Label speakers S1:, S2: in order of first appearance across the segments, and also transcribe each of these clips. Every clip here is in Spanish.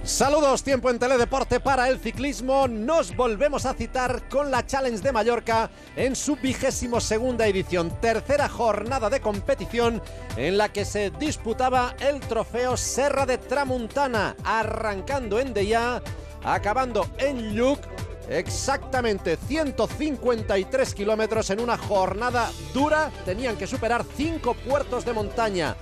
S1: Saludos, tiempo en Teledeporte para el ciclismo. Nos volvemos a citar con la Challenge de Mallorca en su 22ª edición, tercera jornada de competición en la que se disputaba el trofeo Serra de Tramuntana, arrancando en Deià, acabando en Lluc. Exactamente 153 kilómetros en una jornada dura. Tenían que superar 5 puertos de montaña,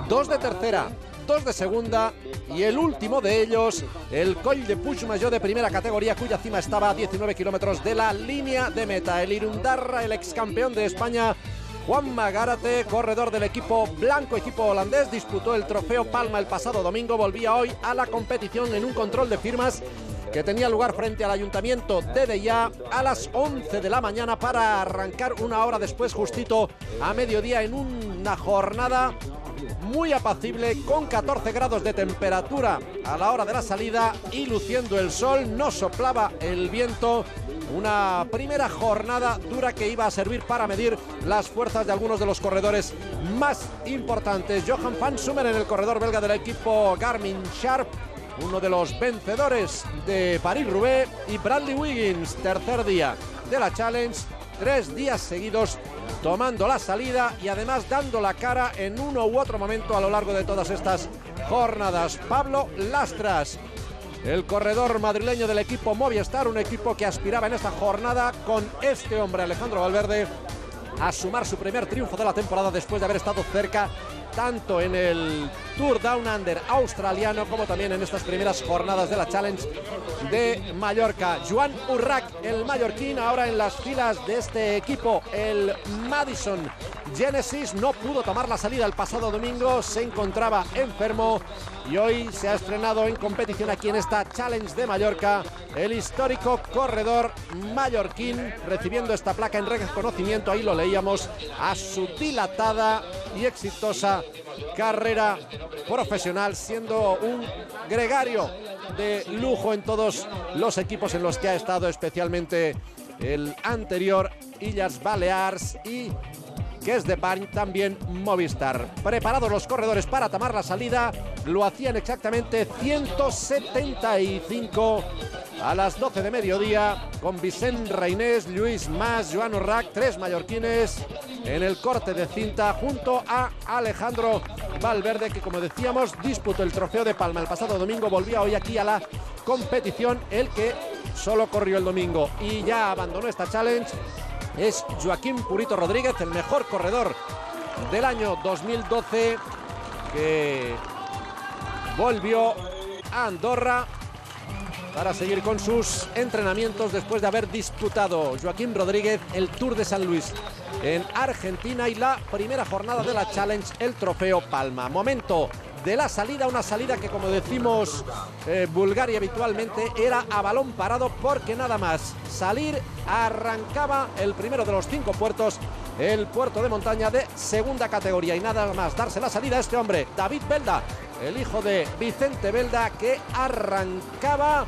S1: 2 de tercera, 2 de segunda y el último de ellos, el Coll de Puigmajor de primera categoría, cuya cima estaba a 19 kilómetros de la línea de meta. El Irundarra, el ex campeón de España, Juanma Gárate, corredor del equipo blanco, equipo holandés, disputó el trofeo Palma el pasado domingo. Volvía hoy a la competición en un control de firmas que tenía lugar frente al Ayuntamiento de Deià a las 11 de la mañana para arrancar una hora después, justito a mediodía, en una jornada muy apacible, con 14 grados de temperatura a la hora de la salida y luciendo el sol. No soplaba el viento. Una primera jornada dura que iba a servir para medir las fuerzas de algunos de los corredores más importantes. Johan van Someren, en el corredor belga del equipo Garmin Sharp, uno de los vencedores de París-Roubaix, y Bradley Wiggins, tercer día de la Challenge, 3 días seguidos tomando la salida y además dando la cara en uno u otro momento a lo largo de todas estas jornadas. Pablo Lastras, el corredor madrileño del equipo Movistar, un equipo que aspiraba en esta jornada con este hombre, Alejandro Valverde, a sumar su primer triunfo de la temporada después de haber estado cerca tanto en el Tour Down Under australiano como también en estas primeras jornadas de la Challenge de Mallorca. Joan Urrac, el mallorquín, ahora en las filas de este equipo, el Madison Genesis, no pudo tomar la salida el pasado domingo, se encontraba enfermo y hoy se ha estrenado en competición aquí en esta Challenge de Mallorca el histórico corredor mallorquín, recibiendo esta placa en reconocimiento, ahí lo leíamos, a su dilatada y exitosa carrera profesional, siendo un gregario de lujo en todos los equipos en los que ha estado, especialmente el anterior, Illes Balears, y que es de Barny, también Movistar. Preparados los corredores para tomar la salida, lo hacían exactamente 175 a las 12 de mediodía, con Vicent Reynés, Lluís Mas, Joan Urrac, 3 mallorquines en el corte de cinta, junto a Alejandro Valverde, que, como decíamos, disputó el trofeo de Palma el pasado domingo. Volvía hoy aquí a la competición. El que solo corrió el domingo y ya abandonó esta Challenge es Joaquim Purito Rodríguez, el mejor corredor del año 2012, que volvió a Andorra para seguir con sus entrenamientos después de haber disputado Joaquim Rodríguez el Tour de San Luis en Argentina y la primera jornada de la Challenge, el trofeo Palma. Momento de la salida, una salida que, como decimos vulgar y habitualmente, era a balón parado, porque nada más salir arrancaba el primero de los 5 puertos, el puerto de montaña de segunda categoría, y nada más darse la salida este hombre, David Belda, el hijo de Vicente Belda, que arrancaba,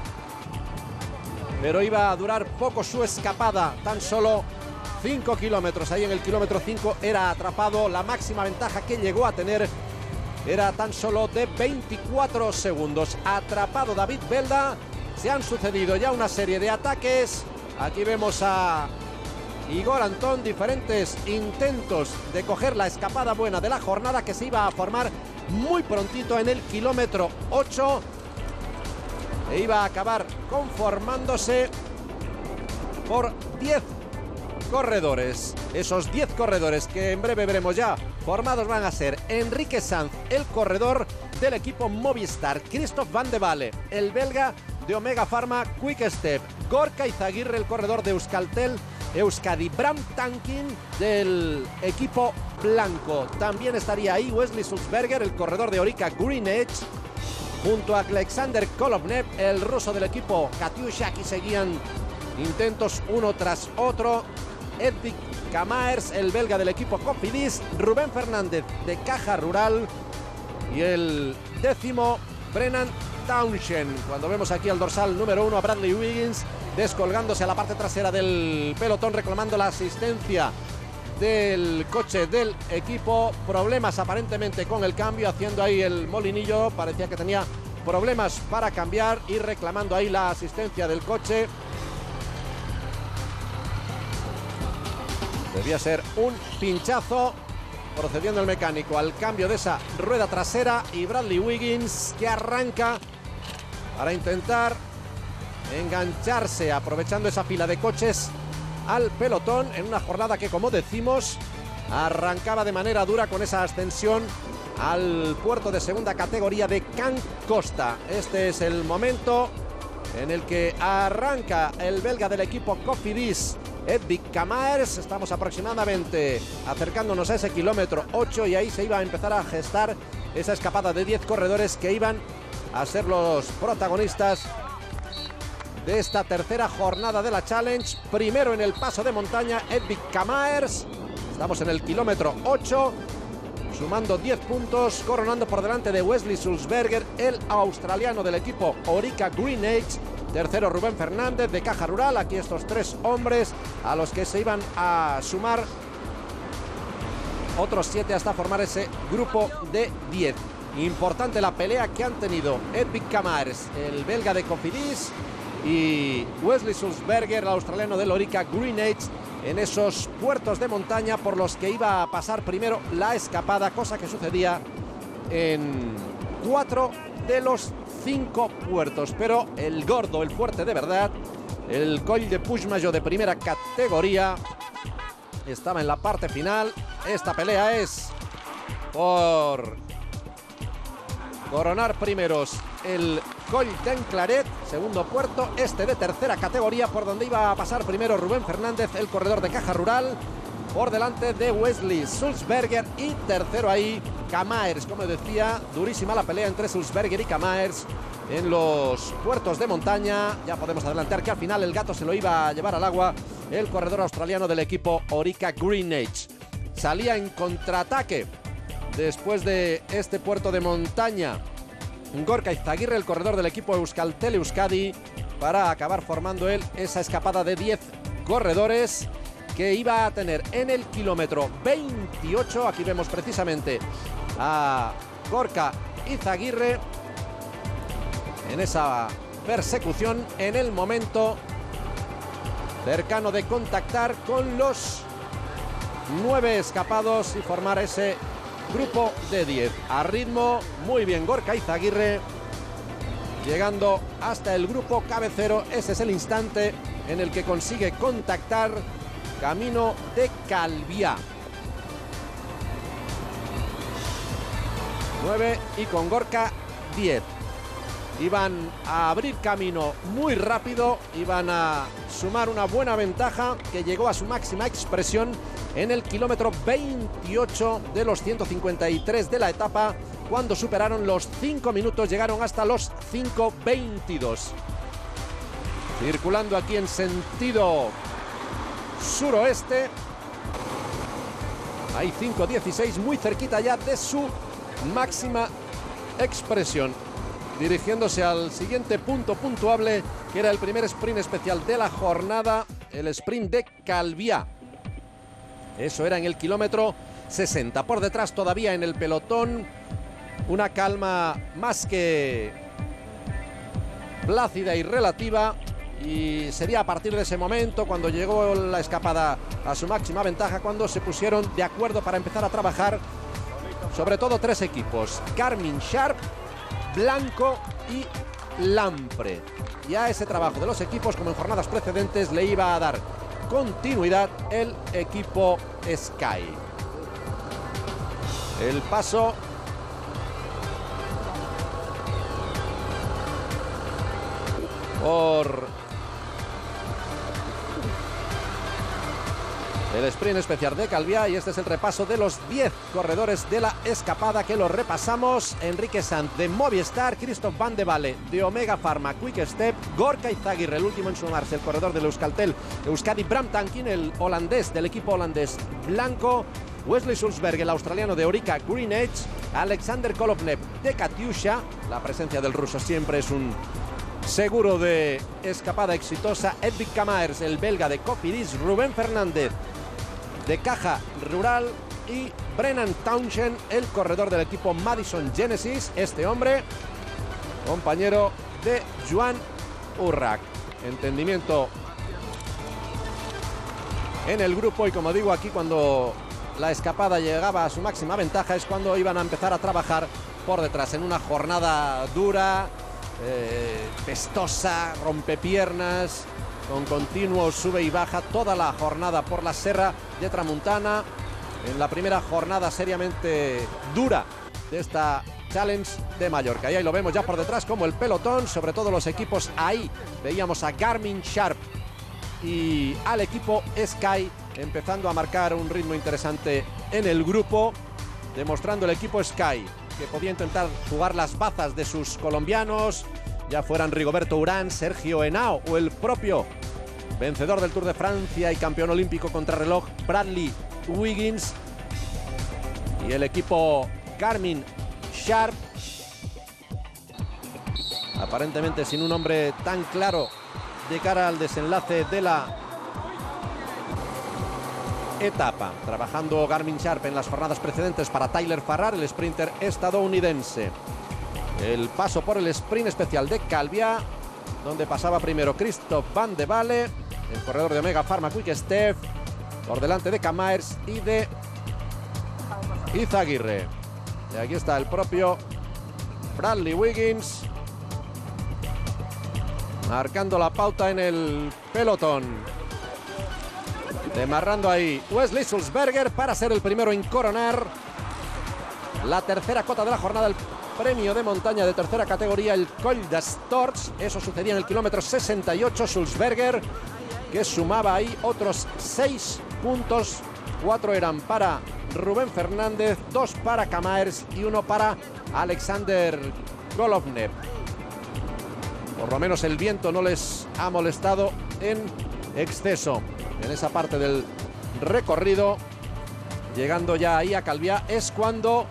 S1: pero iba a durar poco su escapada, tan solo 5 kilómetros. Ahí en el kilómetro 5 era atrapado. La máxima ventaja que llegó a tener era tan solo de 24 segundos. Atrapado David Belda. Se han sucedido ya una serie de ataques. Aquí vemos a Igor Antón, diferentes intentos de coger la escapada buena de la jornada, que se iba a formar muy prontito en el kilómetro 8 e iba a acabar conformándose por 10 corredores. Esos 10 corredores que en breve veremos ya formados van a ser Enrique Sanz, el corredor del equipo Movistar, Christophe Van de Walle, el belga de Omega Pharma Quick Step, Gorka Izaguirre, el corredor de Euskaltel Euskadi, Bram Tankin del equipo blanco. También estaría ahí Wesley Sulzberger, el corredor de Orica Green Edge, junto a Alexander Kolovnev, el ruso del equipo Katyusha. Aquí seguían intentos uno tras otro. Edvik Kamaers, el belga del equipo Cofidis, Rubén Fernández de Caja Rural y el 10º Brennan Townshend. Cuando vemos aquí al dorsal número 1 a Bradley Wiggins descolgándose a la parte trasera del pelotón, reclamando la asistencia del coche del equipo. Problemas aparentemente con el cambio, haciendo ahí el molinillo. Parecía que tenía problemas para cambiar y reclamando ahí la asistencia del coche. Debía ser un pinchazo, procediendo el mecánico al cambio de esa rueda trasera, y Bradley Wiggins que arranca para intentar engancharse, aprovechando esa fila de coches, al pelotón en una jornada que, como decimos, arrancaba de manera dura con esa ascensión al puerto de segunda categoría de Can Costa. Este es el momento en el que arranca el belga del equipo Cofidis, Edvik Kamaers. Estamos aproximadamente acercándonos a ese kilómetro 8 y ahí se iba a empezar a gestar esa escapada de 10 corredores que iban a ser los protagonistas de esta tercera jornada de la Challenge. Primero en el paso de montaña, Edvik Kamaers. Estamos en el kilómetro 8, sumando 10 puntos, coronando por delante de Wesley Sulzberger, el australiano del equipo Orica Green Edge. Tercero, Rubén Fernández de Caja Rural. Aquí estos tres hombres a los que se iban a sumar otros 7 hasta formar ese grupo de 10. Importante la pelea que han tenido Edvik Kamaers, el belga de Cofidis, y Wesley Sulzberger, el australiano del Orica Green Edge, en esos puertos de montaña por los que iba a pasar primero la escapada, cosa que sucedía en 4 de los 5 puertos. Pero el gordo, el fuerte de verdad, el Coll de Puigmajor de primera categoría, estaba en la parte final. Esta pelea es por coronar primeros el Coll d'Enclaret, segundo puerto, este de tercera categoría, por donde iba a pasar primero Rubén Fernández, el corredor de Caja Rural, por delante de Wesley Sulzberger, y tercero ahí Kamaers. Como decía, durísima la pelea entre Sulzberger y Kamaers en los puertos de montaña. Ya podemos adelantar que al final el gato se lo iba a llevar al agua el corredor australiano del equipo Orica Green Edge. Salía en contraataque después de este puerto de montaña Gorka Izaguirre, el corredor del equipo Euskaltel Euskadi, para acabar formando él esa escapada de 10 corredores que iba a tener en el kilómetro 28. Aquí vemos precisamente a Gorka Izaguirre en esa persecución, en el momento cercano de contactar con los 9 escapados y formar ese grupo de 10. A ritmo, muy bien Gorka Izaguirre, llegando hasta el grupo cabecero. Ese es el instante en el que consigue contactar camino de Calviá. 9 y con Gorka 10. Iban a abrir camino muy rápido, iban a sumar una buena ventaja que llegó a su máxima expresión en el kilómetro 28 de los 153 de la etapa, cuando superaron los 5 minutos, llegaron hasta los 5:22. Circulando aquí en sentido suroeste, hay 5:16, muy cerquita ya de su máxima expresión, dirigiéndose al siguiente punto puntuable, que era el primer sprint especial de la jornada, el sprint de Calviá. Eso era en el kilómetro 60. Por detrás todavía en el pelotón, una calma más que plácida y relativa, y sería a partir de ese momento, cuando llegó la escapada a su máxima ventaja, cuando se pusieron de acuerdo para empezar a trabajar, sobre todo 3 equipos: Garmin Sharp, Blanco y Lampre. Y a ese trabajo de los equipos, como en jornadas precedentes, le iba a dar continuidad el equipo Sky. El paso por el sprint especial de Calviá, y este es el repaso de los 10 corredores de la escapada, que lo repasamos: Enrique Sanz de Movistar, Christoph Van de Walle de Omega Pharma Quick Step, Gorka Izaguirre, el último en sumarse, el corredor del Euskaltel Euskadi, Bram Tankink, el holandés del equipo holandés Blanco, Wesley Sulzberger, el australiano de Orica Green Edge, Alexander Kolovnev de Katyusha. La presencia del ruso siempre es un seguro de escapada exitosa. Edvik Kamaers, el belga de Cofidis, Rubén Fernández de Caja Rural, y Brennan Townshend, el corredor del equipo Madison Genesis. Este hombre compañero de Joan Urrac. Entendimiento en el grupo, y como digo, aquí cuando la escapada llegaba a su máxima ventaja es cuando iban a empezar a trabajar por detrás en una jornada dura, pestosa, rompepiernas, con continuo sube y baja toda la jornada por la Serra de Tramuntana. En la primera jornada seriamente dura de esta Challenge de Mallorca, y ahí lo vemos ya por detrás como el pelotón, sobre todo los equipos. Ahí veíamos a Garmin Sharp y al equipo Sky empezando a marcar un ritmo interesante en el grupo, demostrando el equipo Sky que podía intentar jugar las bazas de sus colombianos, ya fueran Rigoberto Urán, Sergio Henao o el propio vencedor del Tour de Francia y campeón olímpico contrarreloj Bradley Wiggins, y el equipo Garmin Sharp, aparentemente sin un nombre tan claro de cara al desenlace de la etapa. Trabajando Garmin Sharp en las jornadas precedentes para Tyler Farrar, el sprinter estadounidense. El paso por el sprint especial de Calviá, donde pasaba primero Christophe Van de Walle, el corredor de Omega Pharma Quick Step, por delante de Camaers y de Izaguirre. Y aquí está el propio Bradley Wiggins marcando la pauta en el pelotón. Demarrando ahí Wesley Sulzberger para ser el primero en coronar la tercera cota de la jornada, el premio de montaña de tercera categoría, el Coll d'Astorgs. Eso sucedía en el kilómetro 68. Sulzberger, que sumaba ahí otros 6 puntos. 4 eran para Rubén Fernández, 2 para Camaers y 1 para Alexander Golovnev. Por lo menos el viento no les ha molestado en exceso en esa parte del recorrido. Llegando ya ahí a Calviá es cuando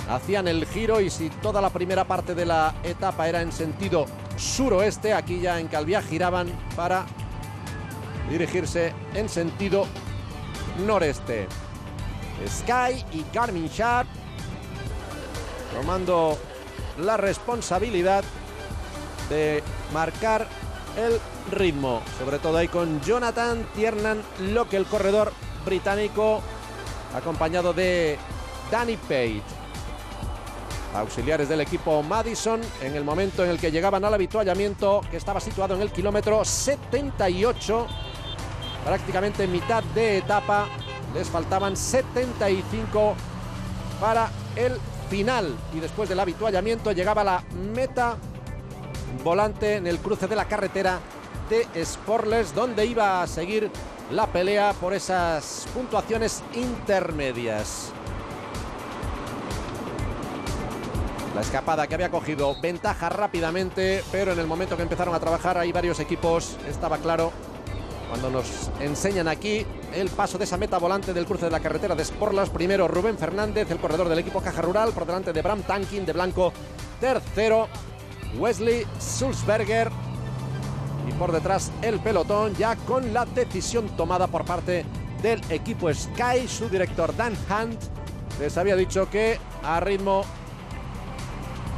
S1: hacían el giro, y si toda la primera parte de la etapa era en sentido suroeste, aquí ya en Calviá giraban para dirigirse en sentido noreste. Sky y Garmin Sharp tomando la responsabilidad de marcar el ritmo, sobre todo ahí con Jonathan Tiernan Locke, el corredor británico, acompañado de Danny Pate. Auxiliares del equipo Madison en el momento en el que llegaban al avituallamiento, que estaba situado en el kilómetro 78, prácticamente mitad de etapa. Les faltaban 75 para el final, y después del avituallamiento llegaba la meta volante en el cruce de la carretera de Sporles, donde iba a seguir la pelea por esas puntuaciones intermedias. La escapada que había cogido ventaja rápidamente, pero en el momento que empezaron a trabajar hay varios equipos, estaba claro, cuando nos enseñan aquí el paso de esa meta volante del cruce de la carretera de Sporlas. Primero Rubén Fernández, el corredor del equipo Caja Rural, por delante de Bram Tankin de blanco. Tercero Wesley Sulzberger, y por detrás el pelotón, ya con la decisión tomada por parte del equipo Sky. Su director Dan Hunt les había dicho que a ritmo,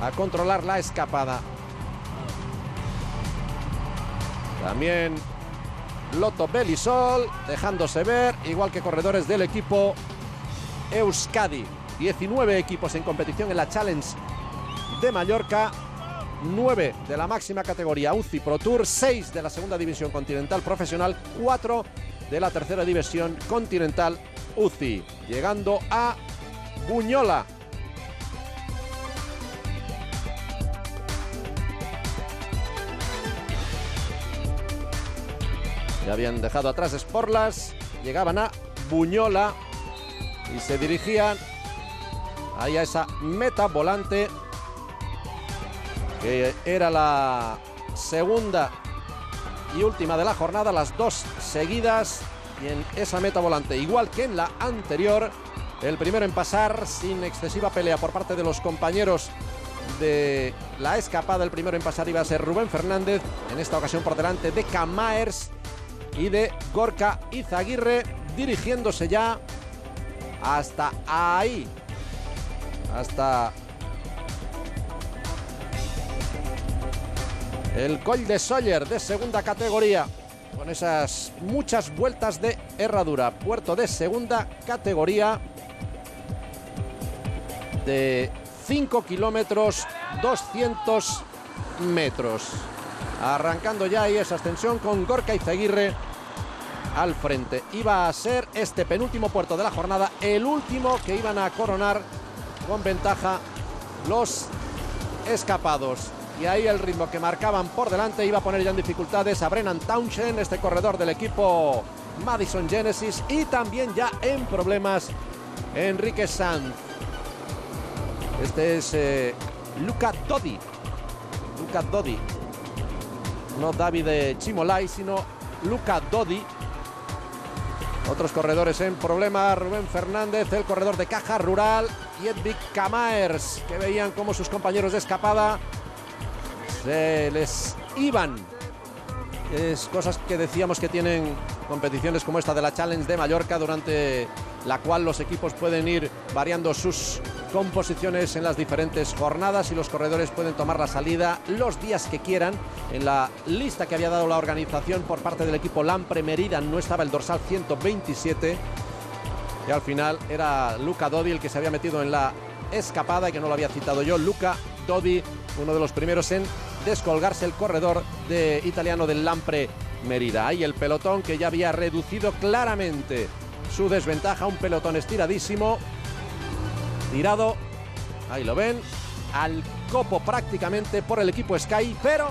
S1: a controlar la escapada. También Lotto Belisol dejándose ver, igual que corredores del equipo Euskadi. 19 equipos en competición en la Challenge de Mallorca, 9 de la máxima categoría UCI Pro Tour, 6 de la segunda división continental profesional, 4 de la tercera división continental UCI. Llegando a Buñola. Ya habían dejado atrás Sporlas, llegaban a Buñola y se dirigían ahí a esa meta volante, que era la segunda y última de la jornada, las dos seguidas, y en esa meta volante, igual que en la anterior, el primero en pasar sin excesiva pelea por parte de los compañeros de la escapada. El primero en pasar iba a ser Rubén Fernández, en esta ocasión por delante de Camaers y de Gorka Izaguirre, dirigiéndose ya hasta ahí, hasta el Col de Sóller de segunda categoría, con esas muchas vueltas de herradura. Puerto de segunda categoría de 5 kilómetros 200 metros. Arrancando ya ahí esa ascensión con Gorka Izaguirre al frente. Iba a ser este penúltimo puerto de la jornada el último que iban a coronar con ventaja los escapados. Y ahí el ritmo que marcaban por delante iba a poner ya en dificultades a Brennan Townshend, este corredor del equipo Madison Genesis, y también ya en problemas Enrique Sanz. Este es Luca Dodi. Luca Dodi. No Davide Chimolai, sino Luca Dodi. Otros corredores en problemas: Rubén Fernández, el corredor de Caja Rural, y Edvik Kamaers, que veían cómo sus compañeros de escapada se les iban. Es cosas que decíamos que tienen competiciones como esta de la Challenge de Mallorca, durante la cual los equipos pueden ir variando sus composiciones en las diferentes jornadas y los corredores pueden tomar la salida los días que quieran. En la lista que había dado la organización por parte del equipo Lampre Merida no estaba el dorsal 127, y al final era Luca Dodi el que se había metido en la escapada y que no lo había citado yo. Luca Dodi, uno de los primeros en descolgarse, el corredor italiano del Lampre Merida. Ahí el pelotón que ya había reducido claramente su desventaja, un pelotón estiradísimo, tirado, ahí lo ven, al copo prácticamente por el equipo Sky, pero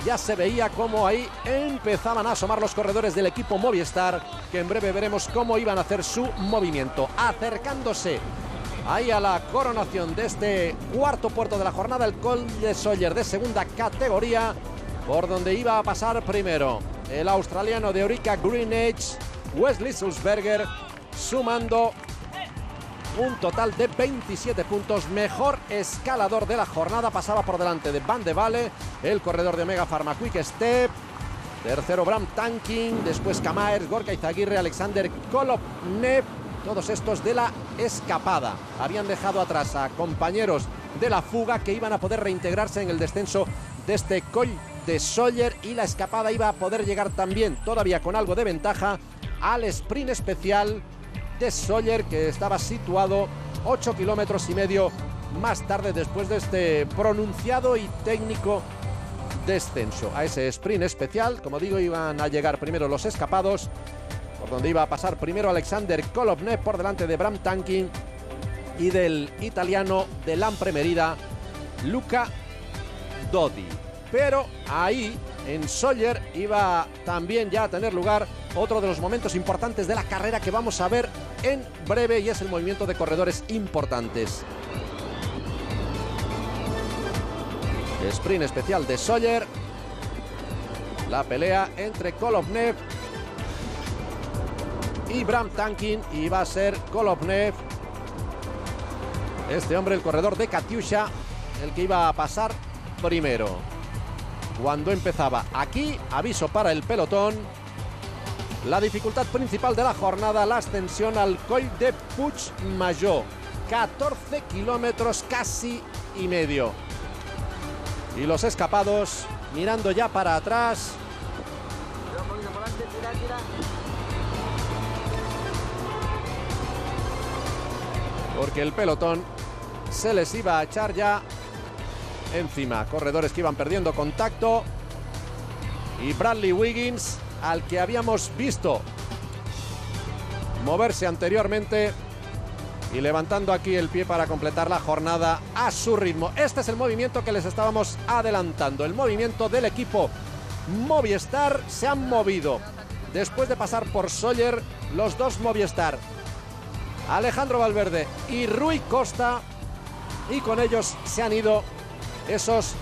S1: ya se veía cómo ahí empezaban a asomar los corredores del equipo Movistar, que en breve veremos cómo iban a hacer su movimiento, acercándose ahí a la coronación de este cuarto puerto de la jornada, el Col de Sóller de segunda categoría, por donde iba a pasar primero el australiano de Orica Greenedge, Wesley Sulzberger, sumando un total de 27 puntos. Mejor escalador de la jornada, pasaba por delante de Van de Vale, el corredor de Omega Pharma Quick Step. Tercero Bram Tankink, después Kamaers, Gorka Izaguirre, Alexander Kolovnev. Todos estos de la escapada. Habían dejado atrás a compañeros de la fuga que iban a poder reintegrarse en el descenso de este Col de Sóller, y la escapada iba a poder llegar también, todavía con algo de ventaja, al sprint especial de Sóller, que estaba situado 8 kilómetros y medio más tarde, después de este pronunciado y técnico descenso. A ese sprint especial, como digo, iban a llegar primero los escapados, por donde iba a pasar primero Alexander Kolovnev por delante de Bram Tankink y del italiano de Lampre Merida, Luca Dodi. Pero ahí en Sóller iba también ya a tener lugar otro de los momentos importantes de la carrera que vamos a ver en breve, y es el movimiento de corredores importantes. Sprint especial de Sóller, la pelea entre Kolovnev y Bram Tankink, y va a ser Kolovnev, este hombre, el corredor de Katyusha, el que iba a pasar primero. Cuando empezaba aquí, aviso para el pelotón, la dificultad principal de la jornada, la ascensión al Col de Puigmajor, 14 kilómetros casi y medio. Y los escapados mirando ya para atrás. Porque el pelotón se les iba a echar ya encima. Corredores que iban perdiendo contacto. Y Bradley Wiggins, al que habíamos visto moverse anteriormente y levantando aquí el pie para completar la jornada a su ritmo. Este es el movimiento que les estábamos adelantando, el movimiento del equipo Movistar. Se han movido después de pasar por Sóller los dos Movistar, Alejandro Valverde y Rui Costa, y con ellos se han ido esos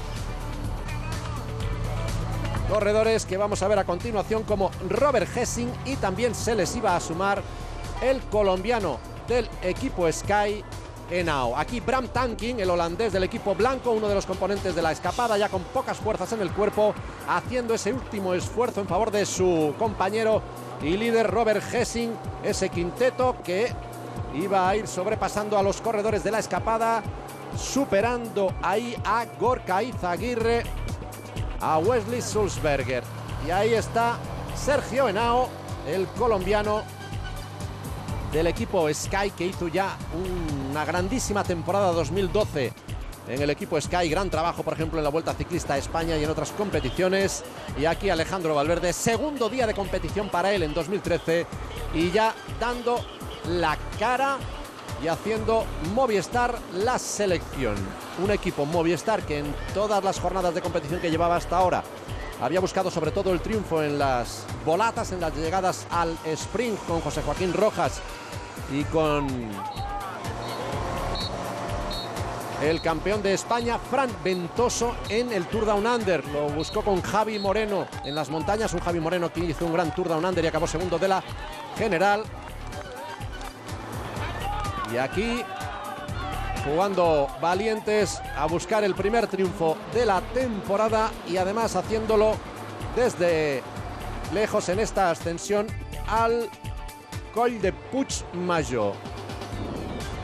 S1: corredores que vamos a ver a continuación, como Robert Hessing, y también se les iba a sumar el colombiano del equipo Sky, Henao. Aquí Bram Tankink, el holandés del equipo blanco, uno de los componentes de la escapada, ya con pocas fuerzas en el cuerpo, haciendo ese último esfuerzo en favor de su compañero y líder Robert Hessing, ese quinteto que iba a ir sobrepasando a los corredores de la escapada, superando ahí a Gorka Izaguirre, a Wesley Sulzberger. Y ahí está Sergio Henao, el colombiano del equipo Sky, que hizo ya una grandísima temporada 2012 en el equipo Sky. Gran trabajo, por ejemplo, en la Vuelta Ciclista a España y en otras competiciones. Y aquí Alejandro Valverde, segundo día de competición para él en 2013 y ya dando la cara y haciendo Movistar la selección. Un equipo Movistar que en todas las jornadas de competición que llevaba hasta ahora había buscado sobre todo el triunfo en las volatas, en las llegadas al sprint con José Joaquín Rojas y con el campeón de España, Fran Ventoso, en el Tour Down Under. Lo buscó con Javi Moreno en las montañas, un Javi Moreno que hizo un gran Tour Down Under y acabó segundo de la general. Y aquí, jugando valientes a buscar el primer triunfo de la temporada y además haciéndolo desde lejos en esta ascensión al Coll de Puigmajor.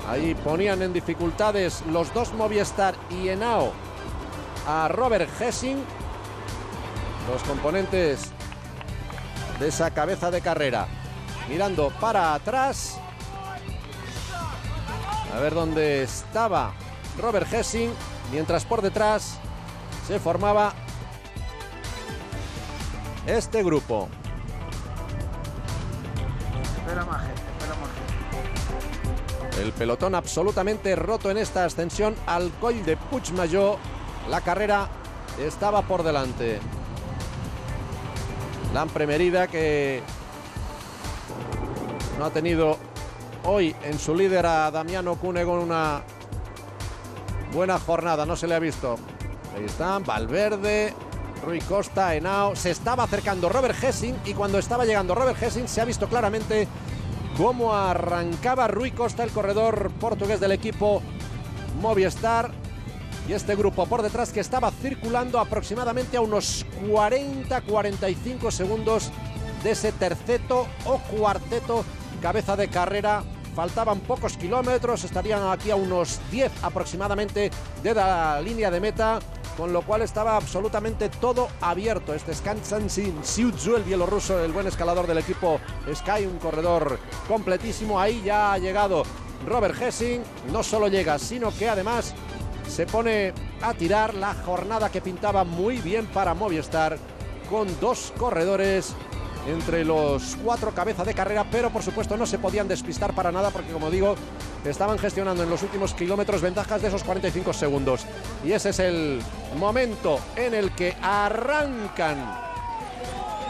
S1: Ahí ponían en dificultades los dos Movistar y Henao a Robert Gesing, los componentes de esa cabeza de carrera, mirando para atrás. A ver dónde estaba Robert Gesing, mientras por detrás se formaba este grupo. El pelotón absolutamente roto en esta ascensión al Coll de Puigmajor. La carrera estaba por delante. Lampre Merida, que no ha tenido hoy en su líder a Damiano Cunego una buena jornada, no se le ha visto. Ahí están Valverde, Rui Costa, Henao. Se estaba acercando Robert Gesing y cuando estaba llegando Robert Gesing se ha visto claramente cómo arrancaba Rui Costa, el corredor portugués del equipo Movistar. Y este grupo por detrás que estaba circulando aproximadamente a unos 40-45 segundos de ese terceto o cuarteto cabeza de carrera. Faltaban pocos kilómetros, estarían aquí a unos 10 aproximadamente de la línea de meta, con lo cual estaba absolutamente todo abierto. Este es Konstantin Siuzu, el bielorruso, el buen escalador del equipo Sky, un corredor completísimo. Ahí ya ha llegado Robert Gesing, no solo llega, sino que además se pone a tirar la jornada que pintaba muy bien para Movistar, con dos corredores entre los cuatro cabeza de carrera, pero por supuesto no se podían despistar para nada porque, como digo, estaban gestionando en los últimos kilómetros ventajas de esos 45 segundos. Y ese es el momento en el que arrancan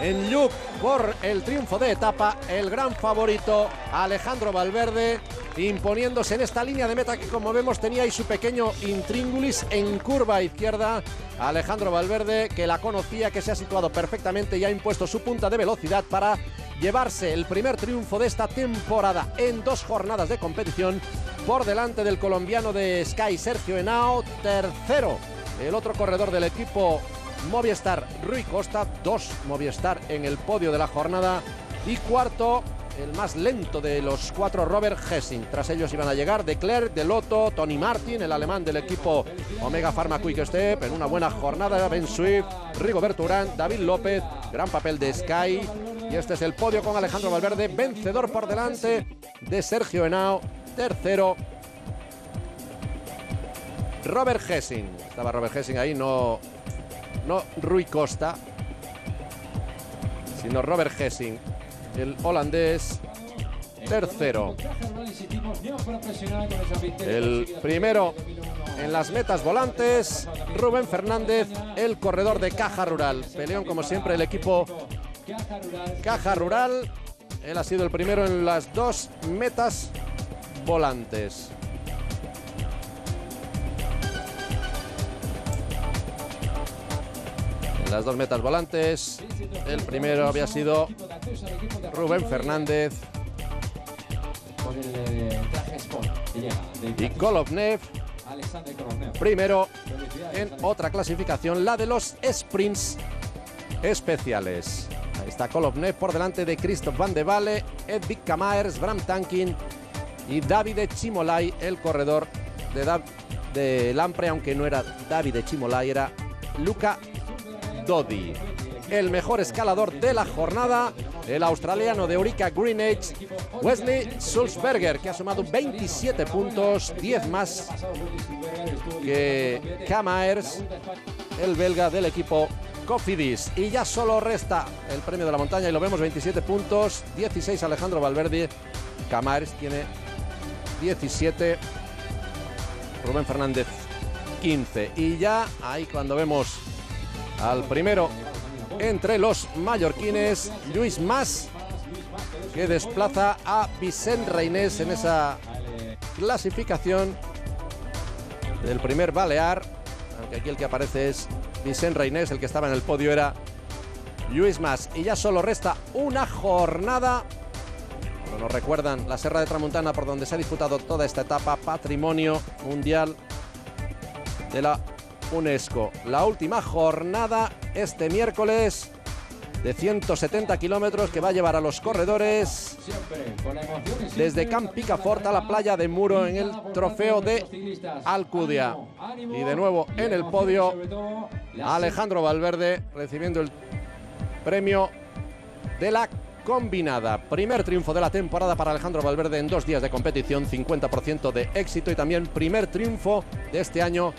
S1: en Lluc por el triunfo de etapa el gran favorito Alejandro Valverde, imponiéndose en esta línea de meta que, como vemos, tenía ahí su pequeño intríngulis en curva izquierda. Alejandro Valverde, que la conocía, que se ha situado perfectamente y ha impuesto su punta de velocidad para llevarse el primer triunfo de esta temporada en dos jornadas de competición, por delante del colombiano de Sky, Sergio Henao. Tercero, el otro corredor del equipo Movistar, Rui Costa. Dos Movistar en el podio de la jornada. Y cuarto, el más lento de los cuatro, Robert Gesing. Tras ellos iban a llegar De Klerk, De Lotto, Tony Martin, el alemán del equipo Omega Pharma Quick Step, en una buena jornada, Ben Swift, Rigoberto Urán, David López, gran papel de Sky. Y este es el podio con Alejandro Valverde, vencedor por delante de Sergio Henao. Tercero, Robert Gesing. Estaba Robert Gesing ahí, no Rui Costa, sino Robert Gesing, el holandés. Tercero, el primero en las metas volantes, Rubén Fernández, el corredor de Caja Rural. Peleón, como siempre, el equipo Caja Rural. Él ha sido el primero en las dos metas volantes. En las dos metas volantes, el primero había sido Rubén Fernández y Kolovnev, primero en otra clasificación, la de los sprints especiales. Ahí está Kolovnev por delante de Christoph Van de Walle, Edvik Kamaers, Bram Tankin y Davide Cimolai, el corredor de Lampre, aunque no era Davide Cimolai, era Luca Dodi. El mejor escalador de la jornada, el australiano de Orica Greenedge, Wesley Sulzberger, que ha sumado 27 puntos, 10 más que Cam Ayers, el belga del equipo Cofidis. Y ya solo resta el premio de la montaña y lo vemos, 27 puntos, 16 Alejandro Valverde, Cam Ayers tiene 17, Rubén Fernández 15. Y ya ahí cuando vemos al primero entre los mallorquines, Lluís Mas, que desplaza a Vicent Reynés en esa clasificación del primer balear, aunque aquí el que aparece es Vicent Reynés, el que estaba en el podio era Lluís Mas. Y ya solo resta una jornada, como nos recuerdan, la Serra de Tramuntana, por donde se ha disputado toda esta etapa, patrimonio mundial de la UNESCO. La última jornada este miércoles de 170 kilómetros que va a llevar a los corredores desde Camp Picafort a la playa de Muro en el trofeo de Alcudia. Y de nuevo en el podio Alejandro Valverde recibiendo el premio de la combinada. Primer triunfo de la temporada para Alejandro Valverde en 2 días de competición, 50% de éxito, y también primer triunfo de este año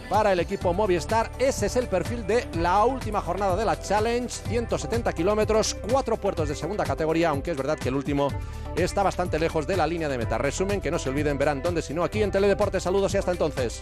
S1: para el equipo Movistar. Ese es el perfil de la última jornada de la Challenge, 170 kilómetros, 4 puertos de segunda categoría, aunque es verdad que el último está bastante lejos de la línea de meta. Resumen, que no se olviden, verán dónde, sino aquí en Teledeporte. Saludos y hasta entonces.